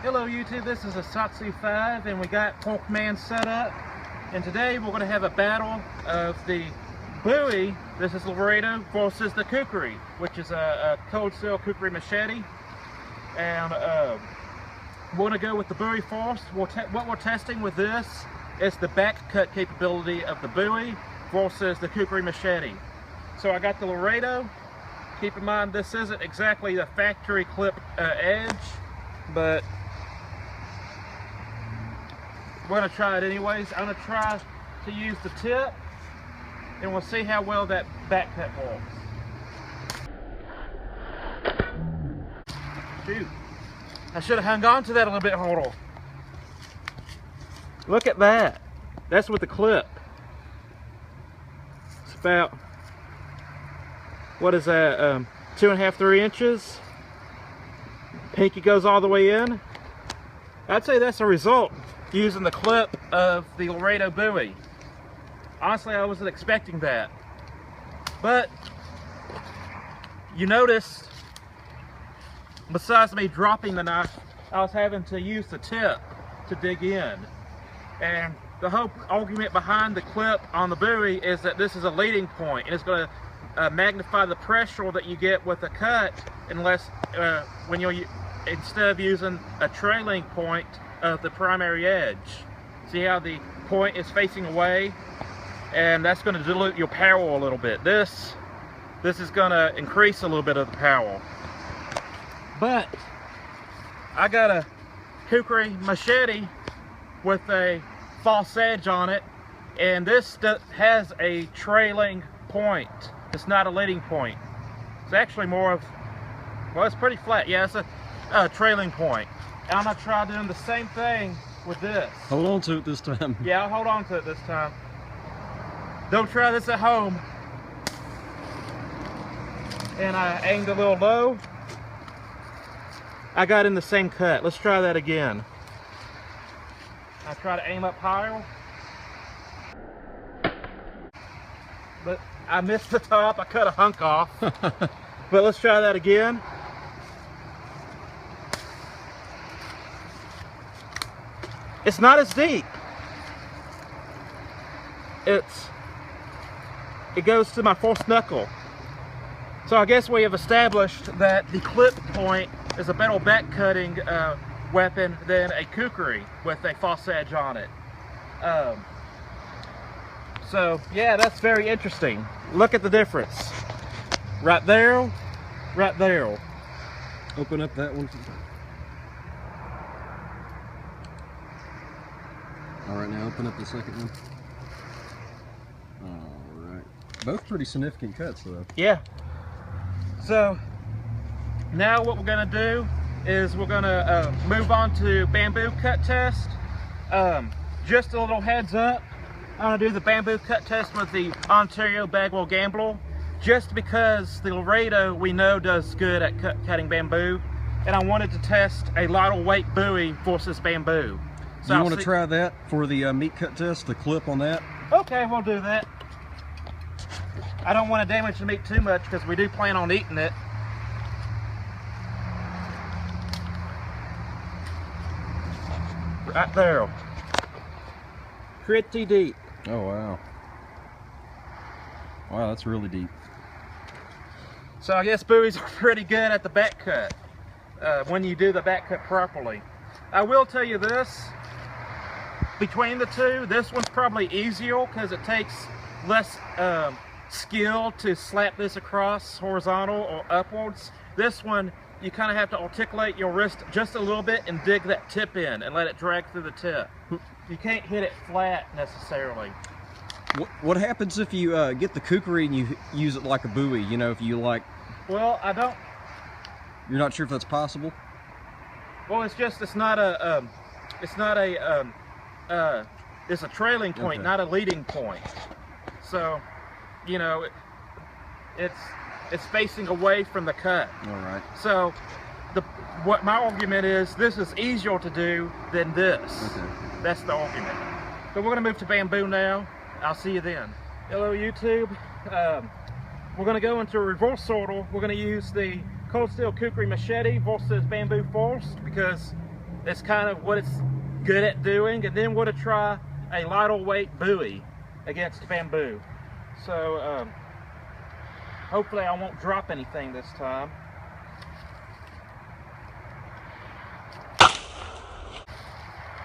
Hello YouTube, this is a Satsu 5 and we got Punk Man set up, and today we're going to have a battle of the Bowie, this is Laredo, versus the Kukri, which is a cold steel Kukri machete. And we're going to go with the Bowie first. What we're testing with this is the back cut capability of the Bowie versus the Kukri machete. So I got the Laredo. Keep in mind this isn't exactly the factory clip edge, but we're going to try it anyways. I'm going to try to use the tip, and we'll see how well that back cut works. Shoot. I should have hung on to that a little bit harder. Look at that. That's with the clip. It's about, what is that, 2.5, 3 inches. Pinky goes all the way in. I'd say that's a result using the clip of the Laredo Bowie. Honestly, I wasn't expecting that. But you noticed, besides me dropping the knife, I was having to use the tip to dig in. And the whole argument behind the clip on the Bowie is that this is a leading point, and it's going to magnify the pressure that you get with a cut, unless when you're instead of using a trailing point of the primary edge. See how the point is facing away, and that's going to dilute your power a little bit. This is going to increase a little bit of the power. But I got a Kukri machete with a false edge on it, and this has a trailing point. It's not a leading point. It's actually more of, well, it's pretty flat. Yeah, it's a trailing point. And I'm going to try doing the same thing with this. Hold on to it this time. Yeah, I'll hold on to it this time. Don't try this at home. And I aimed a little low. I got in the same cut. Let's try that again. I try to aim up higher, but I missed the top. I cut a hunk off. But let's try that again. It's not as deep. It goes to my fourth knuckle. So I guess we have established that the clip point is a better back cutting weapon than a Kukri with a false edge on it. So yeah, that's very interesting. Look at the difference. Right there, right there. Open up that one. All right, now open up the second one. All right. Both pretty significant cuts though. Yeah. So now what we're gonna do is we're gonna move on to bamboo cut test. Just a little heads up, I'm gonna do the bamboo cut test with the Ontario Bagwell Gambler, just because the Laredo we know does good at cutting bamboo, and I wanted to test a lighter weight Bowie versus bamboo. So you want to try that for the meat cut test, the clip on that? Okay, we'll do that. I don't want to damage the meat too much because we do plan on eating it. Right there. Pretty deep. Oh wow. Wow, that's really deep. So I guess Bowies are pretty good at the back cut when you do the back cut properly. I will tell you this, between the two, this one's probably easier because it takes less skill to slap this across horizontal or upwards. This one, you kind of have to articulate your wrist just a little bit and dig that tip in and let it drag through the tip. You can't hit it flat necessarily. What happens if you get the Kukri and you use it like a Bowie? You know, if you like... Well, I don't... You're not sure if that's possible? Well, it's just, it's not a it's a trailing point, okay, not a leading point. So, you know, it's facing away from the cut. All right. So, what my argument is, this is easier to do than this. Okay. That's the argument. So we're gonna move to bamboo now. I'll see you then. Hello YouTube. We're gonna go into reverse order. We're gonna use the cold steel Kukri machete versus bamboo first, because It's kind of what it's good at doing, and then we're going to try a lighter weight Bowie against bamboo. So hopefully I won't drop anything this time.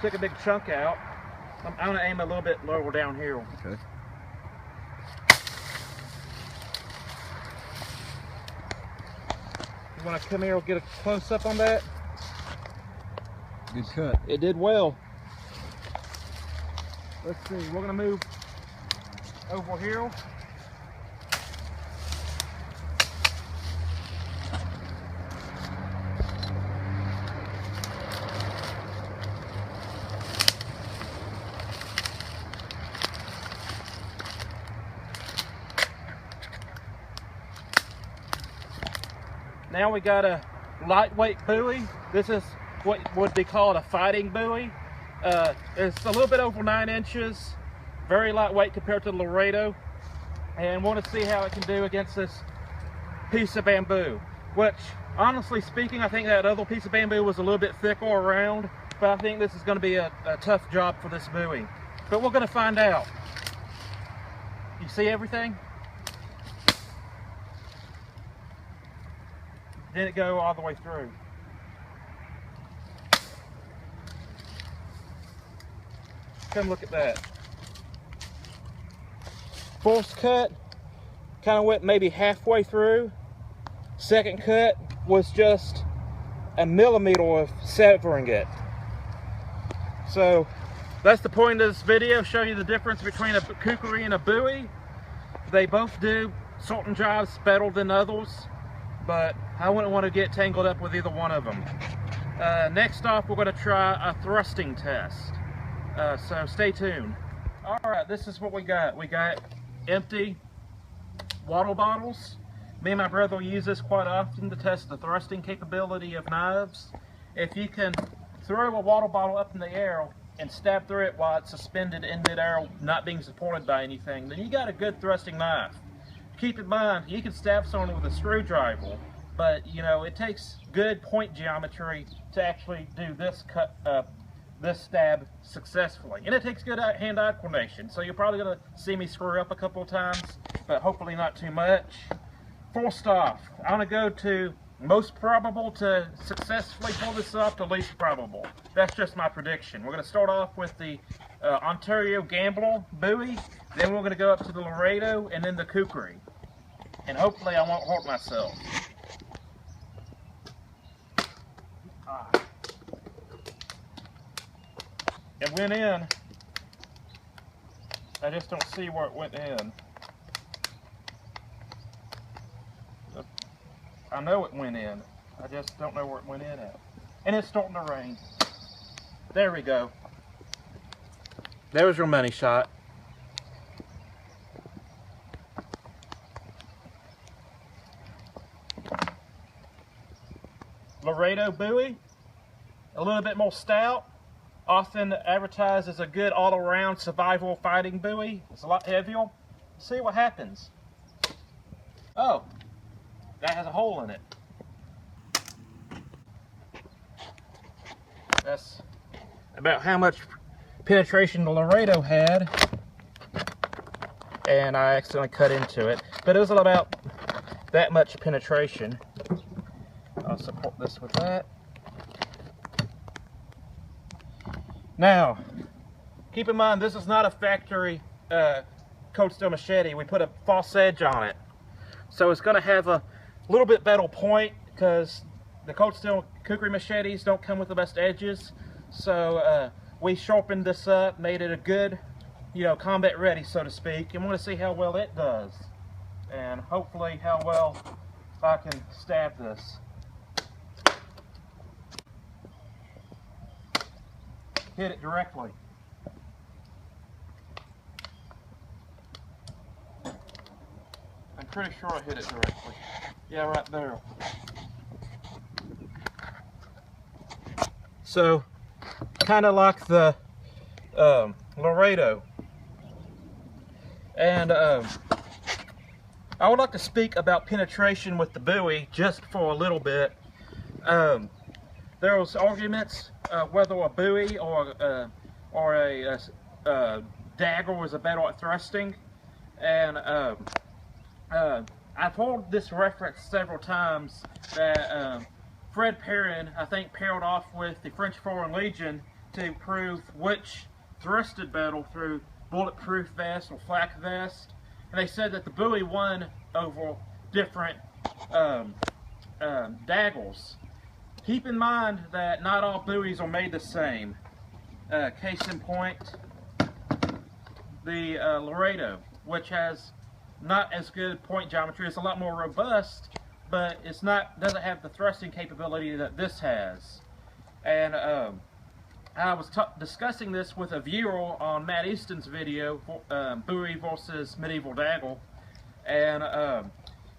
Took a big chunk out. I'm going to aim a little bit lower down here. Okay. You want to come here and get a close up on that? Good cut. It did well. Let's see, we're going to move over here. Now we got a lightweight Bowie. This is what would be called a fighting Bowie. It's a little bit over 9 inches, very lightweight compared to the Laredo, and want to see how it can do against this piece of bamboo, which, honestly speaking, I think that other piece of bamboo was a little bit thicker around, but I think this is going to be a tough job for this Bowie. But we're going to find out. You see everything? Did it go all the way through? Come look at that. First cut kind of went maybe halfway through. Second cut was just a millimeter of severing it. So that's the point of this video, show you the difference between a Kukri and a Bowie. They both do certain jobs better than others, but I wouldn't want to get tangled up with either one of them. Next off, we're going to try a thrusting test. So stay tuned. Alright, this is what we got. We got empty water bottles. Me and my brother use this quite often to test the thrusting capability of knives. If you can throw a water bottle up in the air and stab through it while it's suspended in midair, not being supported by anything, then you got a good thrusting knife. Keep in mind, you can stab someone with a screwdriver, but you know, it takes good point geometry to actually do this cut, this stab successfully. And it takes good hand-eye coordination, so you're probably going to see me screw up a couple of times, but hopefully not too much. First off, I'm going to go to most probable to successfully pull this off to least probable. That's just my prediction. We're going to start off with the Ontario Gambler Bowie, then we're going to go up to the Laredo, and then the Kukri. And hopefully I won't hurt myself. It went in. I just don't see where it went in. I know it went in. I just don't know where it went in at. And it's starting to rain. There we go. There's your money shot. Laredo Bowie, a little bit more stout, often advertised as a good all-around survival fighting Bowie. It's a lot heavier. Let's see what happens. Oh, that has a hole in it. That's about how much penetration the Laredo had, and I accidentally cut into it, but it was about that much penetration. I'll support this with that. Now, keep in mind, this is not a factory cold steel machete. We put a false edge on it, so it's going to have a little bit better point because the cold steel Kukri machetes don't come with the best edges. So we sharpened this up, made it a good, combat ready, so to speak, and want to see how well it does, and hopefully how well I can stab this. Hit it directly. I'm pretty sure I hit it directly. Yeah, right there. So, kind of like the Laredo. And I would like to speak about penetration with the Bowie just for a little bit. there was arguments whether a Bowie or a dagger was better at thrusting, and I've heard this reference several times that Fred Perrin, I think, paired off with the French Foreign Legion to prove which thrusted better through bulletproof vest or flak vest, and they said that the Bowie won over different daggers. Keep in mind that not all Bowies are made the same. Case in point, the Laredo, which has not as good point geometry. It's a lot more robust, but doesn't have the thrusting capability that this has. And I was discussing this with a viewer on Matt Easton's video, Bowie versus Medieval Dagger, and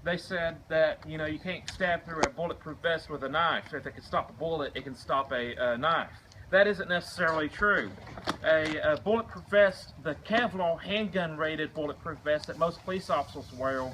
they said that, you know, you can't stab through a bulletproof vest with a knife. So if it can stop a bullet, it can stop a knife. That isn't necessarily true. A bulletproof vest, the Kevlar handgun rated bulletproof vest that most police officers wear,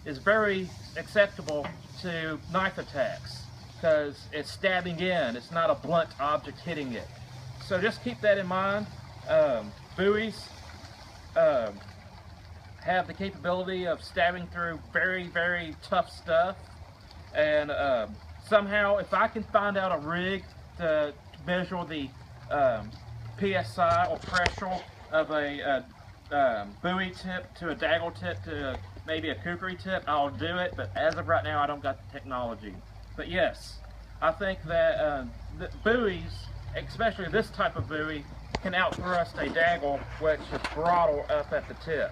is very acceptable to knife attacks because it's stabbing in, it's not a blunt object hitting it. So just keep that in mind. Bowies have the capability of stabbing through very, very tough stuff, and somehow if I can find out a rig to measure the PSI or pressure of a Bowie tip to a dagger tip to maybe a Kukri tip, I'll do it, but as of right now I don't got the technology. But yes, I think that the Bowies, especially this type of Bowie, can outthrust a dagger which is broader up at the tip.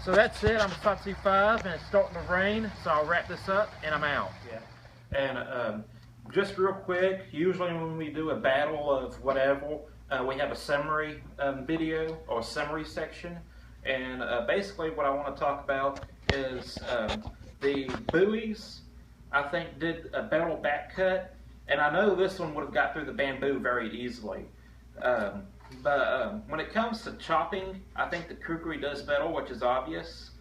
So that's it. I'm Satsu 5 and it's starting to rain, so I'll wrap this up and I'm out. Yeah. And just real quick, usually when we do a battle of whatever, we have a summary video or a summary section. And basically what I want to talk about is the Bowies, I think, did a better back cut. And I know this one would have got through the bamboo very easily. But when it comes to chopping, I think the Kukri does better, which is obvious.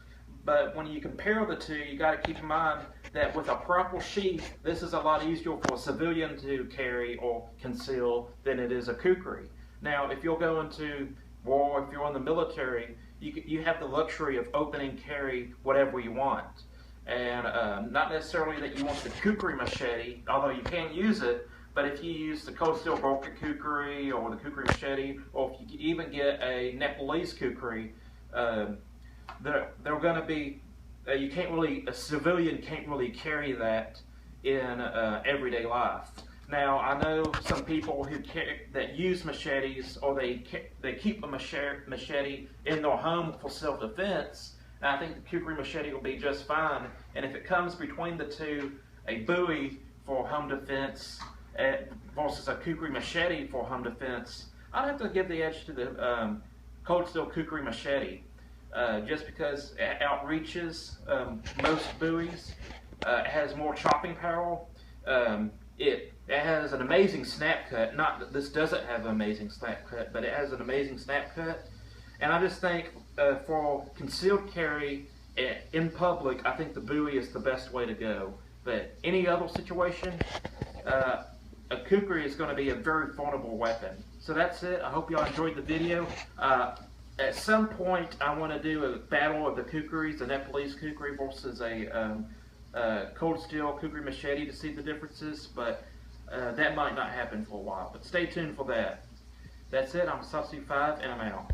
But when you compare the two, you got to keep in mind that with a proper sheath, this is a lot easier for a civilian to carry or conceal than it is a Kukri. Now, if you're going to war, if you're in the military, you have the luxury of open and carry whatever you want. And not necessarily that you want the Kukri machete, although you can use it. But if you use the cold steel broken Kukri or the Kukri machete, or if you even get a Nepalese Kukri, they're going to be, a civilian can't really carry that in everyday life. Now, I know some people that use machetes, or they keep a machete in their home for self-defense, and I think the Kukri machete will be just fine. And if it comes between the two, a Bowie for home defense versus a Kukri machete for home defense, I'd have to give the edge to the cold steel Kukri machete, just because it outreaches most Bowies. It has more chopping power. It has an amazing snap cut. Not that this doesn't have an amazing snap cut, but it has an amazing snap cut. And I just think for concealed carry in public, I think the Bowie is the best way to go. But any other situation, a Kukri is going to be a very formidable weapon. So that's it. I hope y'all enjoyed the video. At some point, I want to do a battle of the Kukris, a Nepalese Kukri versus a cold steel Kukri machete to see the differences, but that might not happen for a while. But stay tuned for that. That's it. I'm Satsu 5 and I'm out.